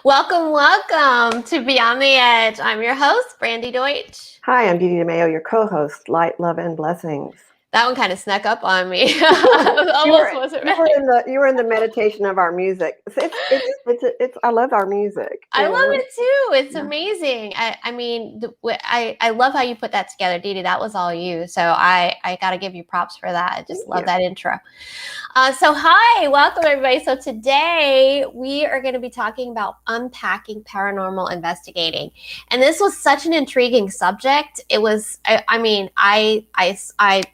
Welcome, welcome to Beyond the Edge. I'm your host, Brandy Deutsch. Hi, I'm Dee Dee DeMayo, your co-host, Light, Love, and Blessings. That one kind of snuck up on me. Almost wasn't you right. were in the meditation of our music. I love our music. I love know? it too. It's Yeah. amazing. I love how you put that together, Dee Dee. That was all you. So I got to give you props for that. I just love that intro. So hi, welcome everybody. So today we are going to be talking about unpacking paranormal investigating. And this was such an intriguing subject. It was, I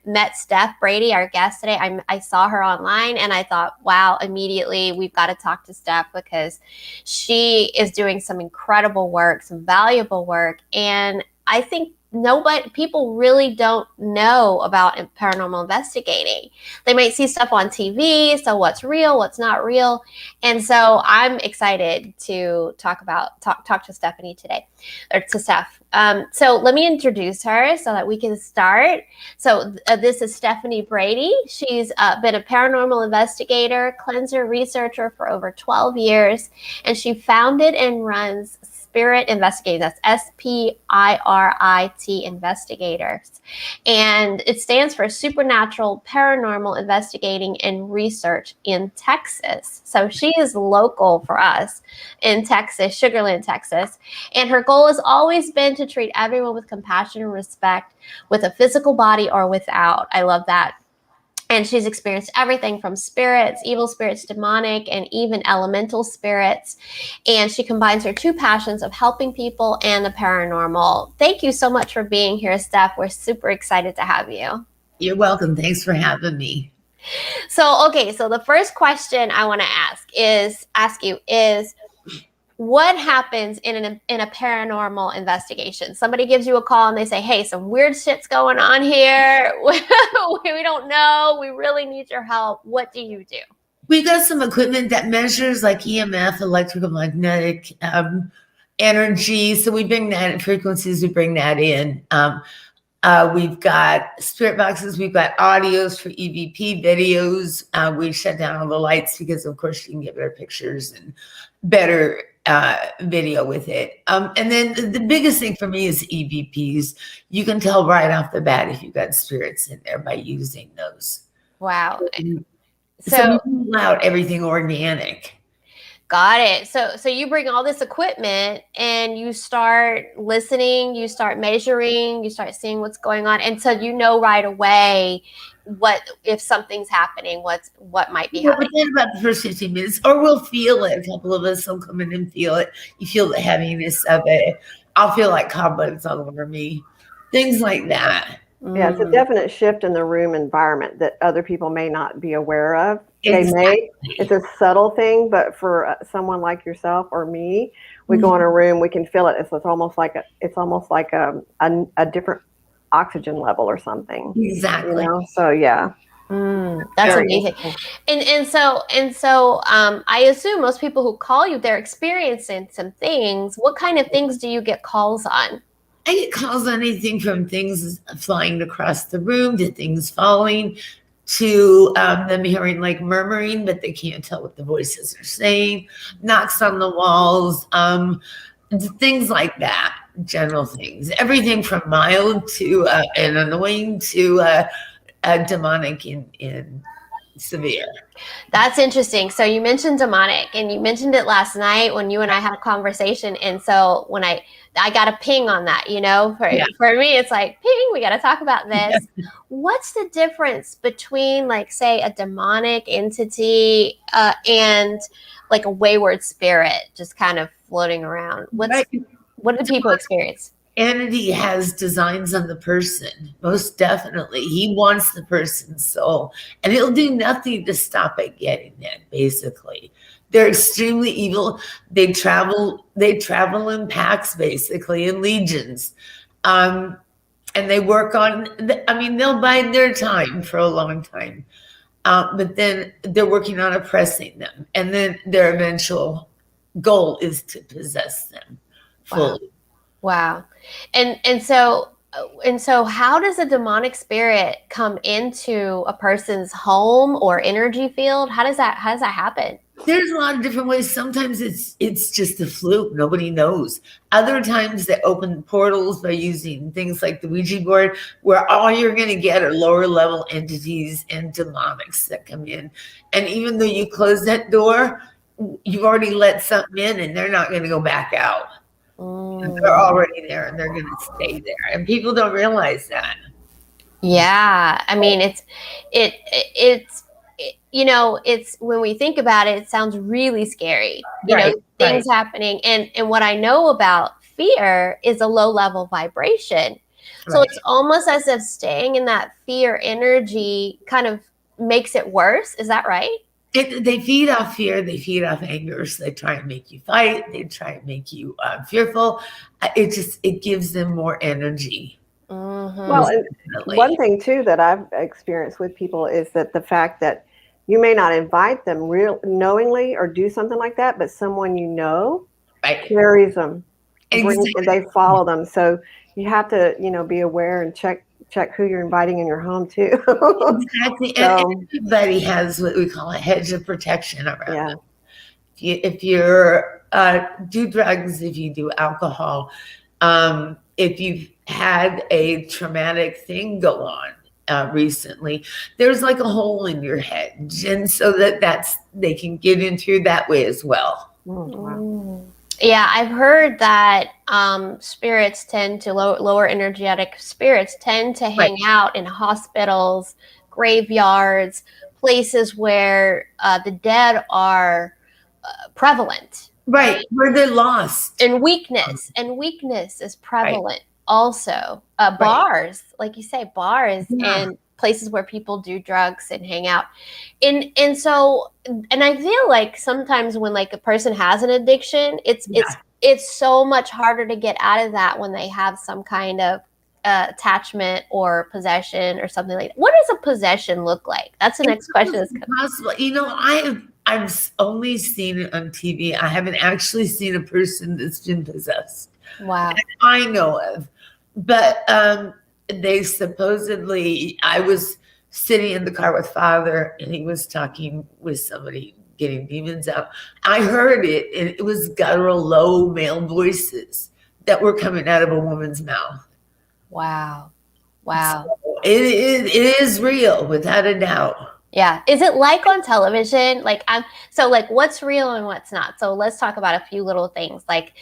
met Steph Brady, our guest today. I saw her online and I thought, wow, immediately we've got to talk to Steph because she is doing some incredible work, some valuable work. And I think people really don't know about paranormal investigating. They might see stuff on TV, so what's real, what's not real. And so I'm excited to talk to Stephanie today, or to Steph. So let me introduce her so that we can start. So this is Stephanie Brady. She's been a paranormal investigator, cleanser, researcher for over 12 years, and she founded and runs S.P.I.R.I.T Investigators. That's S.P.I.R.I.T Investigators. And it stands for Supernatural Paranormal Investigating and Research in Texas. So she is local for us in Texas, Sugar Land, Texas. And her goal has always been to treat everyone with compassion and respect, with a physical body or without. I love that. And she's experienced everything from spirits, evil spirits, demonic, and even elemental spirits. And she combines her two passions of helping people and the paranormal. Thank you so much for being here, Steph. We're super excited to have you. You're welcome. Thanks for having me. So the first question I want to ask you is, what happens in a paranormal investigation? Somebody gives you a call and they say, hey, some weird shit's going on here. We don't know. We really need your help. What do you do? We've got some equipment that measures like EMF, electrical magnetic energy. So we bring that frequencies, we bring that in. We've got spirit boxes. We've got audios for EVP videos. We shut down all the lights because, of course, you can get better pictures and better video with it. And then the biggest thing for me is EVPs. You can tell right off the bat if you've got spirits in there by using those. Wow. So we rule out everything organic. Got it. So you bring all this equipment and you start listening, you start measuring, you start seeing what's going on. And so you know right away if something's happening, what might be happening. Within about the first 15 minutes, or we'll feel it. A couple of us will come in and feel it. You feel the heaviness of it. I'll feel like cobwebs all over me. Things like that. Yeah, it's a definite shift in the room environment that other people may not be aware of. Exactly. It's a subtle thing, but for someone like yourself or me, we go in a room, we can feel it. It's almost like a different oxygen level or something. Exactly. You know? So yeah. That's amazing. And so I assume most people who call you, they're experiencing some things. What kind of things do you get calls on? I get calls on anything from things flying across the room to things falling to them hearing like murmuring, but they can't tell what the voices are saying, knocks on the walls, things like that, general things. Everything from mild to and annoying to demonic in severe. That's interesting. So you mentioned demonic, and you mentioned it last night when you and I had a conversation. And so when I got a ping on that, for me, it's like, ping, we got to talk about this. What's the difference between, like, say, a demonic entity and like a wayward spirit just kind of floating around? What do people experience? Entity has designs on the person, most definitely. He wants the person's soul, and he'll do nothing to stop it getting it, basically. They're extremely evil. They travel in packs, basically, in legions. And they work on, they'll bide their time for a long time. But then they're working on oppressing them. And then their eventual goal is to possess them fully. Wow. And so how does a demonic spirit come into a person's home or energy field? How does that happen? There's a lot of different ways. Sometimes it's just a fluke. Nobody knows. Other times they open portals by using things like the Ouija board, where all you're going to get are lower level entities and demonics that come in. And even though you close that door, you've already let something in, and they're not going to go back out. They're already there, and they're going to stay there. And people don't realize that. Yeah, I mean, it's you know, it's when we think about it, it sounds really scary. You know, things happening, and what I know about fear is a low level vibration. So it's almost as if staying in that fear energy kind of makes it worse. Is that right? They feed off fear. They feed off anger. So they try and make you fight. They try and make you fearful. It gives them more energy. Well, and one thing too that I've experienced with people is that the fact that you may not invite them knowingly or do something like that, but someone you know carries them, and they follow them. So you have to, be aware and check who you're inviting in your home too. Exactly. And everybody has what we call a hedge of protection around them. If you're do drugs, if you do alcohol, if you've had a traumatic thing go on recently, there's like a hole in your head, and so they can get in through that way as well. Wow. Yeah, I've heard that spirits tend to lower energetic spirits tend to hang out in hospitals, graveyards, places where the dead are prevalent. Right, where they're lost. And weakness is prevalent also. Bars, like you say, bars and places where people do drugs and hang out. And I feel like sometimes when like a person has an addiction, it's so much harder to get out of that when they have some kind of attachment or possession or something like that. What does a possession look like? That's the next question. Possible. I've only seen it on TV. I haven't actually seen a person that's been possessed. Wow. That I know of. But they supposedly, I was sitting in the car with Father, and he was talking with somebody getting demons out. I heard it, and it was guttural, low male voices that were coming out of a woman's mouth. Wow. So it is real, without a doubt. Yeah. Is it like on television? So what's real and what's not? So let's talk about a few little things like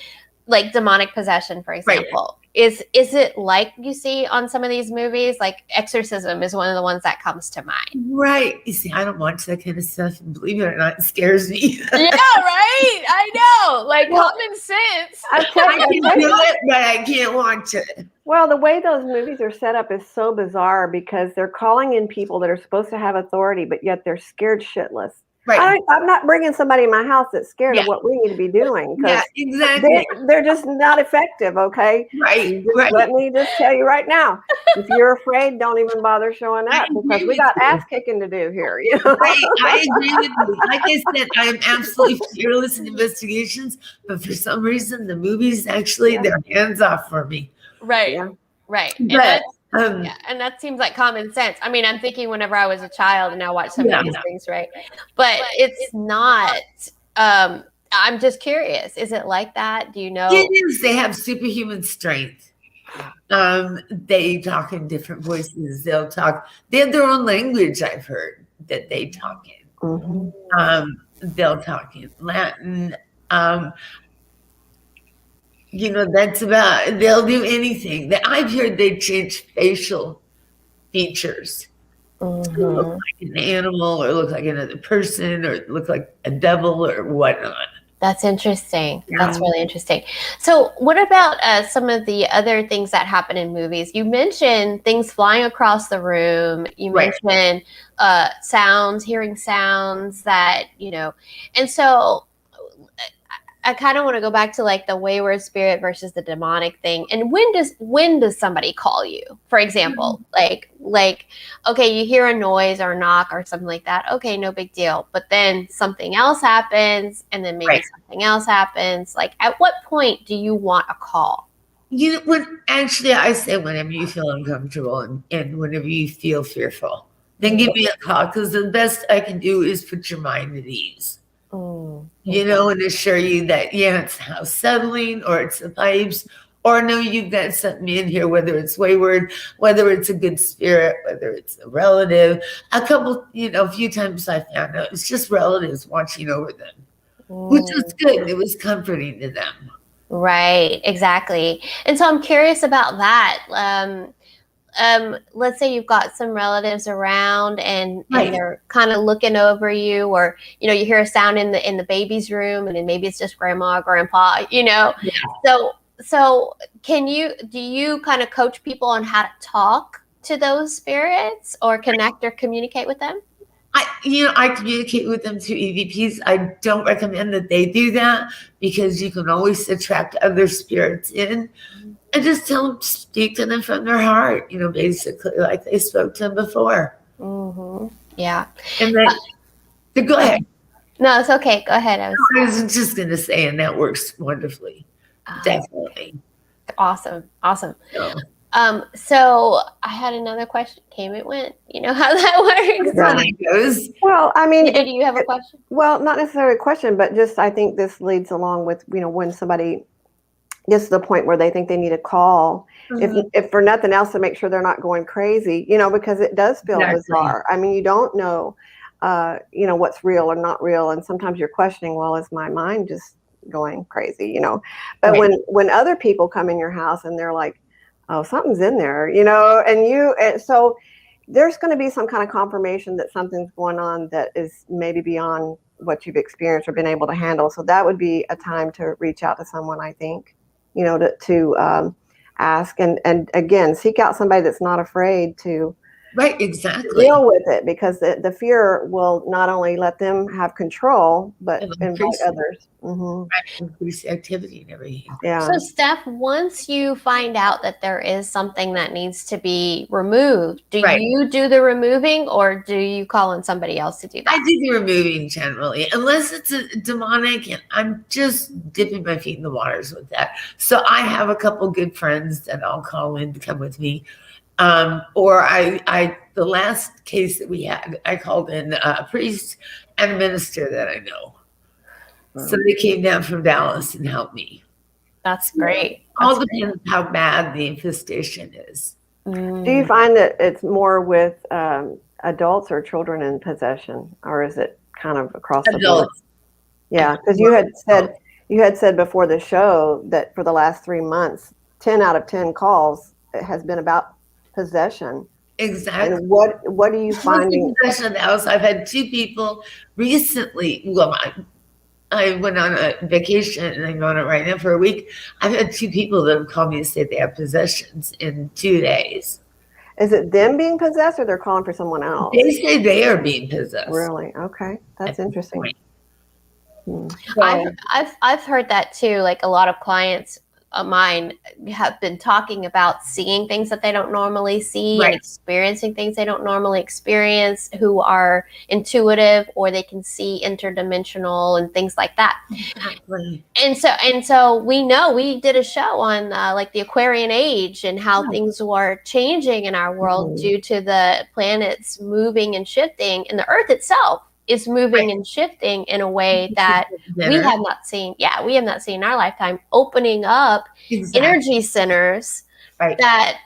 demonic possession, for example. Is it like you see on some of these movies? Like Exorcism is one of the ones that comes to mind. Right. You see, I don't watch that kind of stuff, and believe it or not, it scares me. Yeah, right? I know. Common sense. I can do it, but I can't watch it. Well, the way those movies are set up is so bizarre because they're calling in people that are supposed to have authority, but yet they're scared shitless. Right. I'm not bringing somebody in my house that's scared of what we need to be doing. Yeah, exactly. They're just not effective, okay? Right. Let me just tell you right now, if you're afraid, don't even bother showing up because we got ass kicking to do here. I agree with you. Like I said, I am absolutely fearless in investigations, but for some reason, the movies actually, they're hands off for me. Right. Yeah. Right. But, and that seems like common sense. I mean, I'm thinking whenever I was a child and I watched some of these things, right? But it's not, I'm just curious. Is it like that? Do you know? It is. They have superhuman strength. They talk in different voices. They have their own language, I've heard, that they talk in. Mm-hmm. They'll talk in Latin. They'll do anything. I've heard they change facial features. Mm-hmm. Look like an animal, or look like another person, or look like a devil, or whatnot. That's interesting. Yeah. That's really interesting. So what about some of the other things that happen in movies? You mentioned things flying across the room. You mentioned hearing sounds that, and so I kind of want to go back to like the wayward spirit versus the demonic thing. And when does somebody call you? For example, like, okay, you hear a noise or a knock or something like that. Okay, no big deal. But then something else happens, and then maybe something else happens. Like, at what point do you want a call? I say whenever you feel uncomfortable and whenever you feel fearful, then give me a call, because the best I can do is put your mind at ease. you know, and assure you that, yeah, it's the house settling, or it's the pipes, or no, you've got something in here, whether it's wayward, whether it's a good spirit, whether it's a relative. A couple, you know, a few times I found out it's just relatives watching over them, which was good. It was comforting to them. Right, exactly. And so I'm curious about that. Let's say you've got some relatives around and they're kind of looking over you, or, you know, you hear a sound in the baby's room, and then maybe it's just grandma or grandpa, you know. Yeah. So do you kind of coach people on how to talk to those spirits or connect or communicate with them? I communicate with them through EVPs. I don't recommend that they do that, because you can always attract other spirits in. And just tell them, speak to them from their heart, you know, basically like they spoke to them before. Yeah. And then, go ahead. No, it's okay. Go ahead. I was just going to say, and that works wonderfully. Definitely. Awesome. So I had another question. Came, it went. You know how that works. That's how that goes. Well, I mean, do you have a question? Well, not necessarily a question, but just I think this leads along with, you know, when somebody gets to the point where they think they need a call, if for nothing else, to make sure they're not going crazy, you know, because it does feel bizarre. I mean, you don't know, you know, what's real or not real, and sometimes you're questioning, well, is my mind just going crazy, you know? But when other people come in your house and they're like, oh, something's in there, you know, and so there's going to be some kind of confirmation that something's going on that is maybe beyond what you've experienced or been able to handle. So that would be a time to reach out to someone, I think. You know, to ask and again, seek out somebody that's not afraid to deal with it, because the fear will not only let them have control, but invite others. Increase activity and everything. Yeah. So Steph, once you find out that there is something that needs to be removed, do you do the removing, or do you call on somebody else to do that? I do the removing generally, unless it's a demonic, and I'm just dipping my feet in the waters with that. So I have a couple good friends that I'll call in to come with me. Or the last case that we had, I called in a priest and a minister that I know. So they came down from Dallas and helped me. That's great. All depends how bad the infestation is. Do you find that it's more with adults or children in possession, or is it kind of across the board? Yeah, because you had said before the show that for the last 3 months, 10 out of 10 calls has been about possession. Exactly. And what are you finding? Possession of the house. I've had 2 people recently. Well, I went on a vacation, and I'm on it right now for a week. I've had 2 people that have called me and say they have possessions in 2 days. Is it them being possessed, or they're calling for someone else? They say they are being possessed. Really? Okay, that's interesting. I've heard that too. Like a lot of clients of mine have been talking about seeing things that they don't normally see and experiencing things they don't normally experience, who are intuitive, or they can see interdimensional and things like that. And so we know, we did a show on like the Aquarian age and how things were changing in our world due to the planets moving and shifting, and the earth itself is moving and shifting in a way that we have not seen. Yeah, we have not seen in our lifetime, opening up energy centers that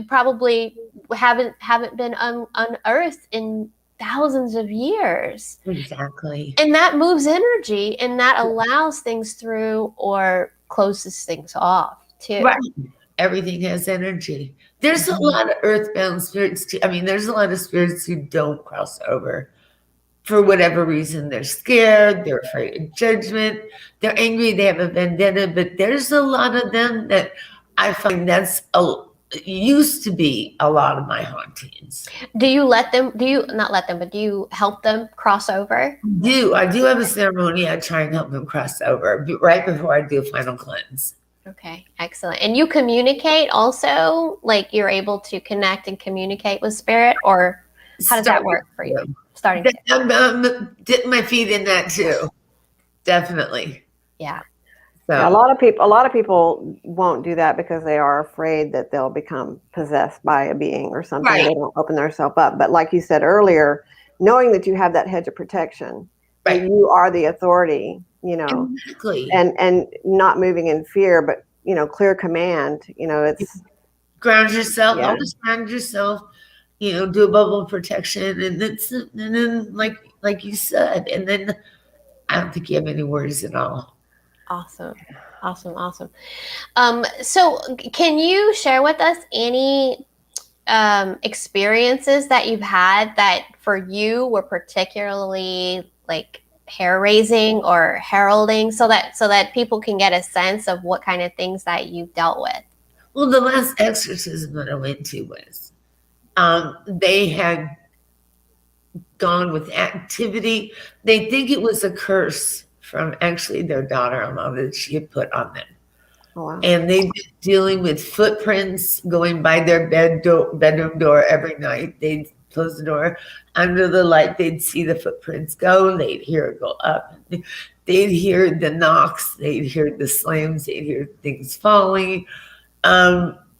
probably haven't been unearthed in thousands of years. Exactly. And that moves energy, and that allows things through or closes things off too. Right. Everything has energy. There's a lot of earthbound spirits too. I mean, there's a lot of spirits who don't cross over. For whatever reason, they're scared, they're afraid of judgment, they're angry, they have a vendetta, but there's a lot of them that I find used to be a lot of my hauntings. Do you help them cross over? I do have a ceremony. I try and help them cross over right before I do a final cleanse. Okay, excellent. And you communicate also, like you're able to connect and communicate with spirit, or how does that work for you? I'm dipping my feet in that too. Definitely. Yeah. So a lot of people won't do that because they are afraid that they'll become possessed by a being or something. They don't open themselves up. But like you said earlier, knowing that you have that hedge of protection that you are the authority, Exactly. and not moving in fear, but, clear command, it's ground yourself, yeah. always ground yourself, do a bubble of protection. And then like you said, and then I don't think you have any worries at all. Awesome. So can you share with us any experiences that you've had that for you were particularly like hair raising or heralding, so that people can get a sense of what kind of things that you've dealt with? Well, the last exorcism that I went to was, they had gone with activity. They think it was a curse from actually their daughter-in-law that she had put on them. Oh, wow. And they've been dealing with footprints going by their bedroom door every night. They'd close the door. Under the light, they'd see the footprints go. They'd hear it go up. They'd hear the knocks. They'd hear the slams. They'd hear things falling.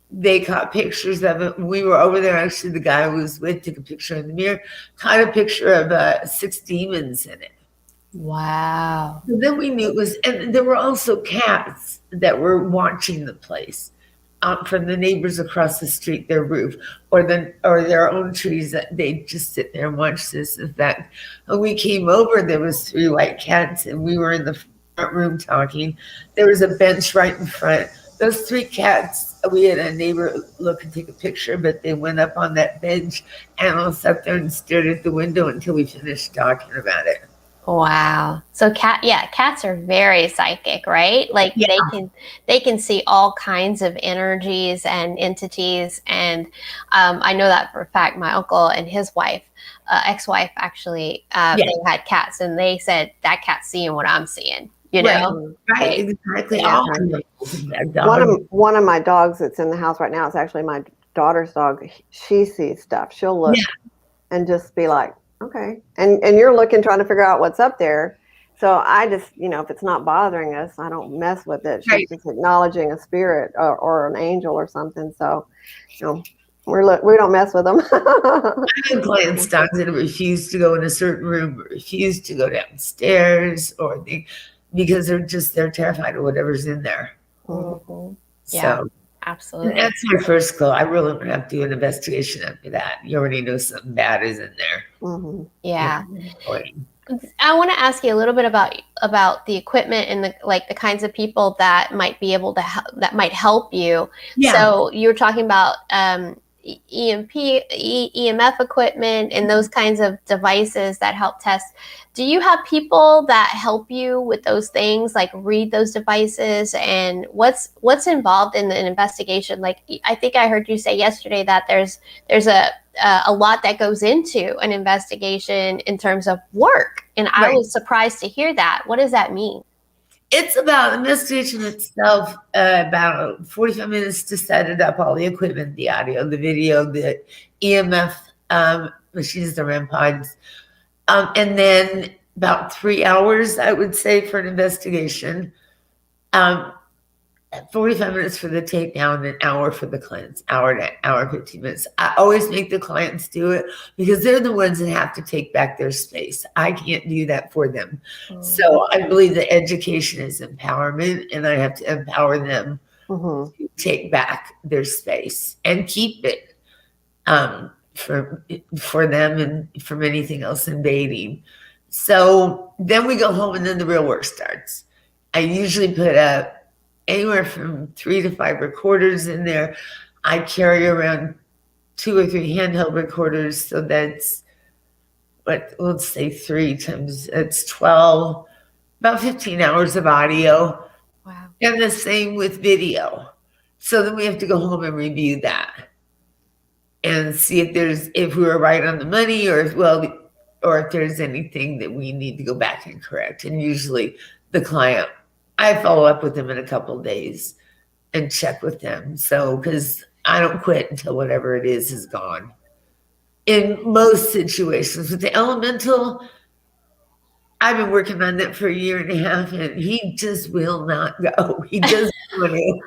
They caught pictures of it. We were over there. Actually, the guy I was with took a picture in the mirror, caught a picture of 6 demons in it. Wow. So then we knew it was, and there were also cats that were watching the place from the neighbors across the street, their roof, or their own trees. That they just sit there and watch this. In fact, when we came over, there was 3 white cats, and we were in the front room talking. There was a bench right in front. Those 3 cats, we had a neighbor look and take a picture, but they went up on that bench and all sat there and stared at the window until we finished talking about it. Wow. So cats are very psychic, right? Like they can see all kinds of energies and entities. And I know that for a fact. My uncle and his wife, ex-wife, actually, they had cats, and they said that cat's seeing what I'm seeing. Right, exactly. Yeah. One of my dogs that's in the house right now is actually my daughter's dog. She sees stuff. She'll look and just be like, okay. And you're looking, trying to figure out what's up there. So I just, if it's not bothering us, I don't mess with it. She's just acknowledging a spirit or an angel or something. So, we don't mess with them. I have clients dogs that refuse to go in a certain room, or refuse to go downstairs, because they're terrified of whatever's in there. Mm-hmm. Yeah, so, absolutely. And that's my first clue. I really don't have to do an investigation after that. You already know something bad is in there. Mm-hmm. Yeah. I want to ask you a little bit about the equipment and the kinds of people that might be able to that might help you. Yeah. So you were talking about EMF equipment and those kinds of devices that help test. Do you have people that help you with those things, like read those devices, and what's involved in an investigation? Like, I think I heard you say yesterday that there's a lot that goes into an investigation in terms of work, and I was surprised to hear that. What does that mean? It's about investigation itself, about 45 minutes to set it up, all the equipment, the audio, the video, the EMF machines, the REM pods. And then about 3 hours, I would say, for an investigation. 45 minutes for the takedown, and an hour for the cleanse, hour 15 minutes. I always make the clients do it because they're the ones that have to take back their space. I can't do that for them. So I believe that education is empowerment, and I have to empower them to take back their space and keep it for them and from anything else invading. So then we go home, and then the real work starts. I usually put up anywhere from 3 to 5 recorders in there. I carry around 2 or 3 handheld recorders. So that's let's say 3 times, it's 12, about 15 hours of audio. Wow. And the same with video. So then we have to go home and review that and see if we were right on the money, or if there's anything that we need to go back and correct. And usually the client, I follow up with them in a couple of days and check with them. So, because I don't quit until whatever it is gone. In most situations with the elemental, I've been working on that for 1.5 years, and he just will not go. He just want to.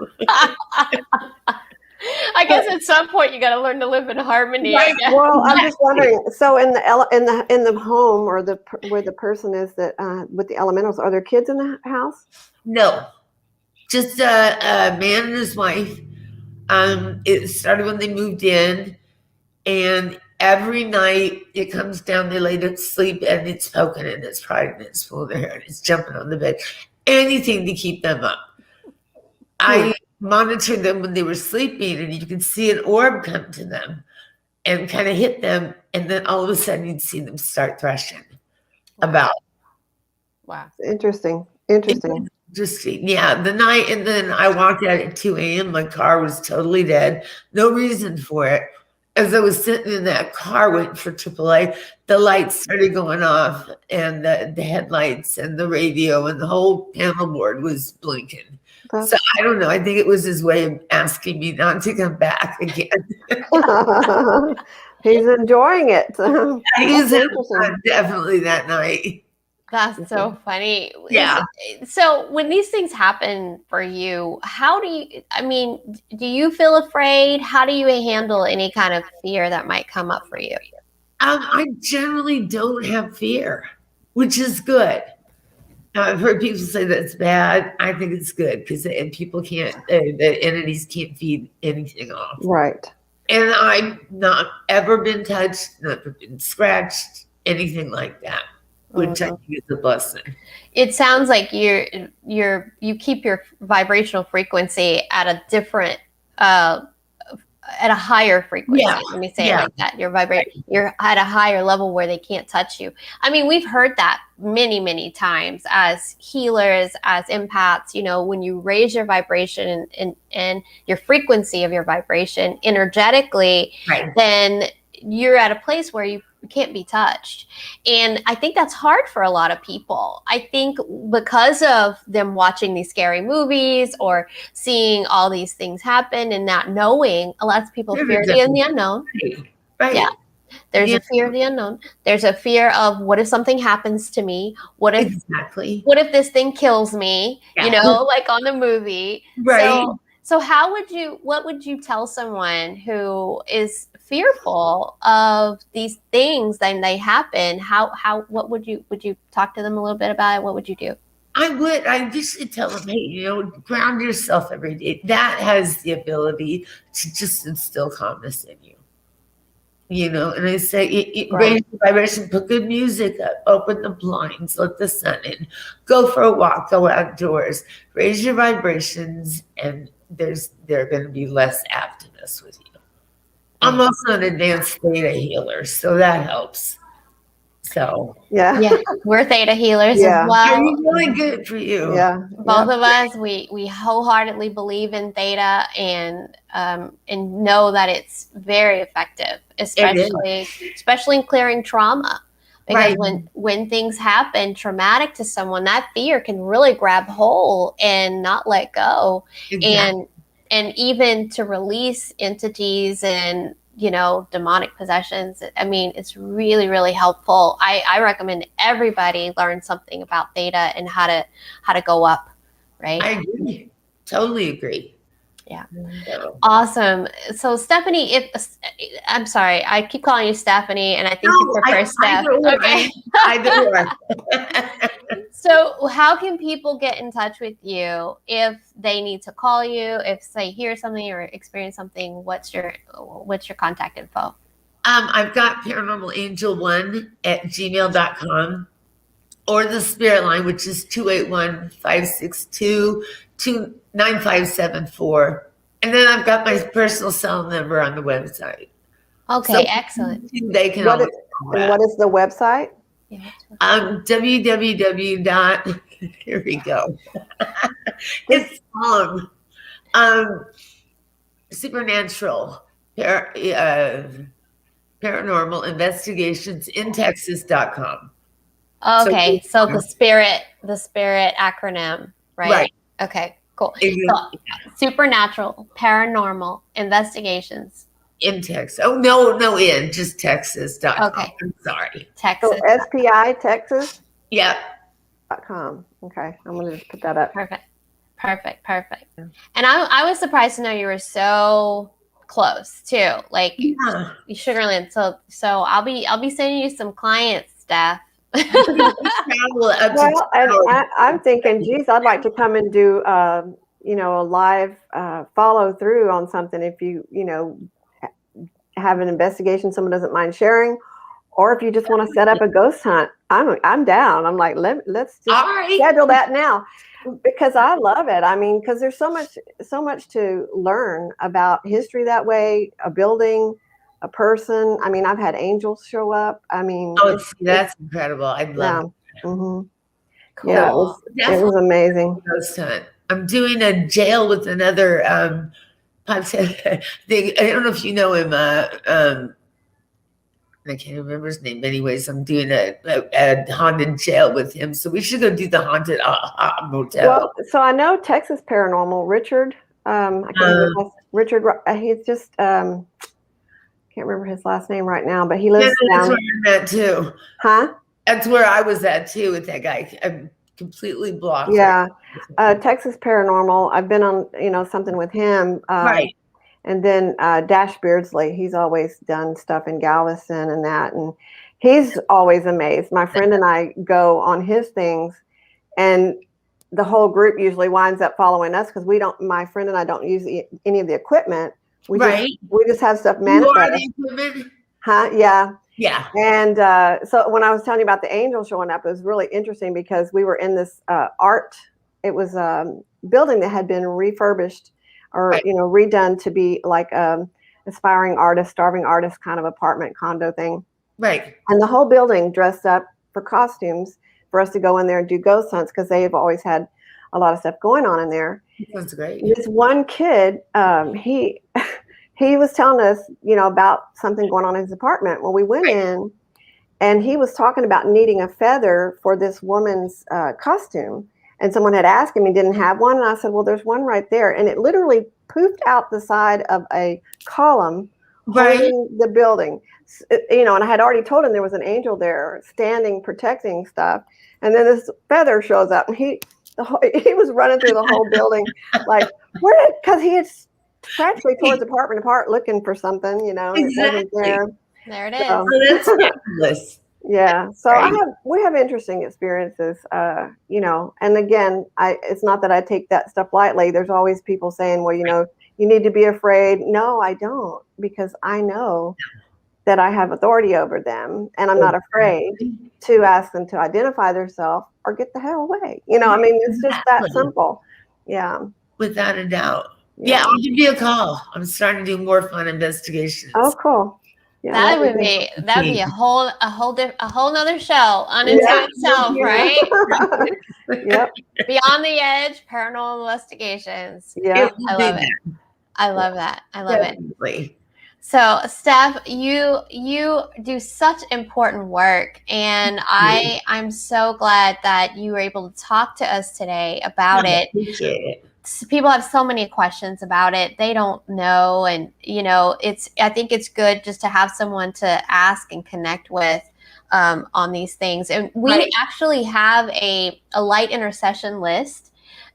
I guess at some point you got to learn to live in harmony. Right. I guess. Well, I'm just wondering. So in the home or where the person is that with the elementals, are there kids in the house? No, just a man and his wife. It started when they moved in, and every night it comes down, they lay to sleep, and it's poking and it's prying and it's pulling their hair and it's jumping on the bed. Anything to keep them up. I monitored them when they were sleeping, and you could see an orb come to them and kind of hit them, and then all of a sudden you'd see them start thrashing about. Wow. Interesting. Yeah, the night, and then I walked out at 2 a.m. My car was totally dead. No reason for it. As I was sitting in that car waiting for AAA, the lights started going off, and the headlights and the radio and the whole panel board was blinking. So I don't know. I think it was his way of asking me not to come back again. He's enjoying it. He was definitely that night. That's so funny. Yeah. So when these things happen for you, do you feel afraid? How do you handle any kind of fear that might come up for you? I generally don't have fear, which is good. I've heard people say that's bad. I think it's good because people can't, the entities can't feed anything off. Right. And I've not ever been touched, never been scratched, anything like that. Which I think is a blessing. It sounds like you keep your vibrational frequency at a different, at a higher frequency. Yeah. Let me say it like that. You're at a higher level where they can't touch you. I mean, we've heard that many, many times as healers, as empaths. You know, when you raise your vibration and your frequency of your vibration energetically, then you're at a place where you can't be touched. And I think that's hard for a lot of people. I think because of them watching these scary movies or seeing all these things happen and not knowing, a lot of people fear the unknown. Right. Yeah. There's a fear of the unknown. There's a fear of what if something happens to me? What if this thing kills me? Yeah. You know, like on the movie. Right. So what would you tell someone who is fearful of these things then they happen? What would you talk to them a little bit about it? What would you do? I just tell them, hey, ground yourself every day. That has the ability to just instill calmness in you. And I say, raise the vibration, put good music up, open the blinds, let the sun in, go for a walk, go outdoors, raise your vibrations, and they're going to be less apt to mess with you. I'm also an advanced theta healer, so that helps. So yeah, we're theta healers as well. It's really good for you. Yeah, both of us. We wholeheartedly believe in theta and know that it's very effective, especially in clearing trauma. Because when things happen traumatic to someone, that fear can really grab hold and not let go. Exactly. And even to release entities and, demonic possessions. I mean, it's really, really helpful. I recommend everybody learn something about theta and how to go up, right? I agree. Totally agree. Yeah. Awesome. So Stephanie, I'm sorry, I keep calling you Stephanie and I think you prefer Steph. Okay. So how can people get in touch with you if they need to call you, if they hear something or experience something? What's your contact info? I've got paranormalangel1@gmail.com or the spirit line, which is 281-562-9574. And then I've got my personal cell number on the website. Okay, so excellent. They can what is the website? www. Here we go. It's long. Supernatural paranormal investigations in Texas.com. Okay, so the spirit acronym, right? Okay, cool. So, supernatural paranormal investigations. In Texas. Oh, no, just Texas.com. Okay. I'm sorry. Texas. So S.P.I.R.I.T Texas? Yeah. .com. Okay. I'm going to put that up. Perfect. And I was surprised to know you were so close too, like Yeah. Sugarland. So I'll be sending you some clients, Steph. Well, and I'm thinking, geez, I'd like to come and do, you know, a live follow through on something. If you know, have an investigation someone doesn't mind sharing, or if you just want to set up a ghost hunt, I'm down. I'm like, let's just schedule that now, because I love it. I mean, because there's so much to learn about history that way, a building, a person. I mean, I've had angels show up. I mean, that's incredible. I'd love it. Mm-hmm. Cool. Yeah, it was amazing. I'm doing a jail with another thing. I don't know if you know him. I can't remember his name. Anyways, I'm doing a haunted jail with him. So we should go do the haunted motel. Well, so I know Texas Paranormal, Richard. I can't remember Richard. He's just can't remember his last name right now, but he lives that's down. where I'm at too. Huh? That's where I was at too with that guy. I'm completely blocked. Yeah, Texas Paranormal. I've been on, you know, something with him. Right. And then Dash Beardsley, he's always done stuff in Galveston and that, and he's always amazed. My friend and I go on his things, and the whole group usually winds up following us because my friend and I don't use any of the equipment. We just have stuff manifest. Huh? Yeah. Yeah. And so when I was telling you about the angel showing up, it was really interesting because we were in this it was a building that had been refurbished or, you know, redone to be like aspiring artist, starving artist kind of apartment condo thing. Right. And the whole building dressed up for costumes for us to go in there and do ghost hunts because they have always had a lot of stuff going on in there. That's great. This one kid, he was telling us, you know, about something going on in his apartment. Well, we went in, and he was talking about needing a feather for this woman's costume. And someone had asked him, he didn't have one. And I said, well, there's one right there. And it literally poofed out the side of a column holding the building. You know, and I had already told him there was an angel there standing, protecting stuff. And then this feather shows up, and he was running through the whole building, like, because he had practically tore his apartment apart looking for something, you know, and it wasn't there. There it is. So, that's fabulous. Yeah. So we have interesting experiences, you know, and again, it's not that I take that stuff lightly. There's always people saying, well, you know, you need to be afraid. No, I don't, because I know that I have authority over them, and I'm not afraid to ask them to identify themselves or get the hell away. You know, I mean, it's just that simple. Yeah. Without a doubt. Yeah, I'll give you a call. I'm starting to do more fun investigations. Oh, cool. Yeah, that would be a whole nother show unto itself, right? Yep. Beyond the Edge, paranormal investigations. Yeah, I love it. I love that. I love it. So, Steph, you do such important work, and I'm so glad that you were able to talk to us today about it. Appreciate it. People have so many questions about it. They don't know. And, you know, I think it's good just to have someone to ask and connect with on these things. And we actually have a light intercession list.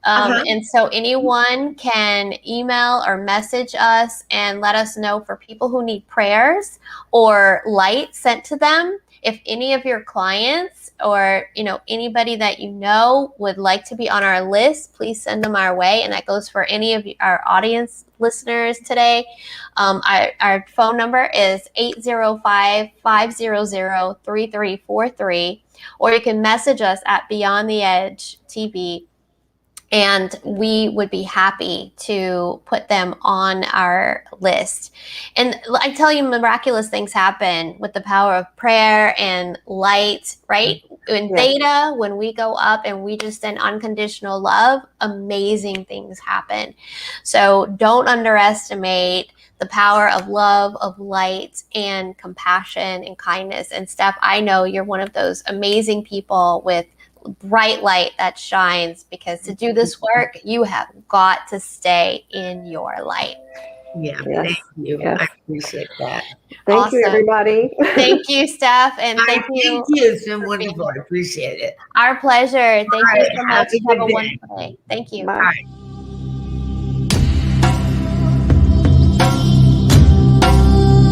And so anyone can email or message us and let us know for people who need prayers or light sent to them. If any of your clients or, you know, anybody that you know would like to be on our list, please send them our way. And that goes for any of our audience listeners today. Our phone number is 805-500-3343, or you can message us at Beyond the Edge TV. And we would be happy to put them on our list. And I tell you, miraculous things happen with the power of prayer and light, right? In theta, when we go up and we just send unconditional love, amazing things happen. So don't underestimate the power of love, of light, and compassion and kindness. And Steph, I know you're one of those amazing people with bright light that shines, because to do this work, you have got to stay in your light. Yeah, thank you. I appreciate that. Thank you, everybody. Thank you, Steph, and thank you. Thank you. It's been wonderful. I appreciate it. Our pleasure. Thank you so much. Have a wonderful day. Thank you. Bye.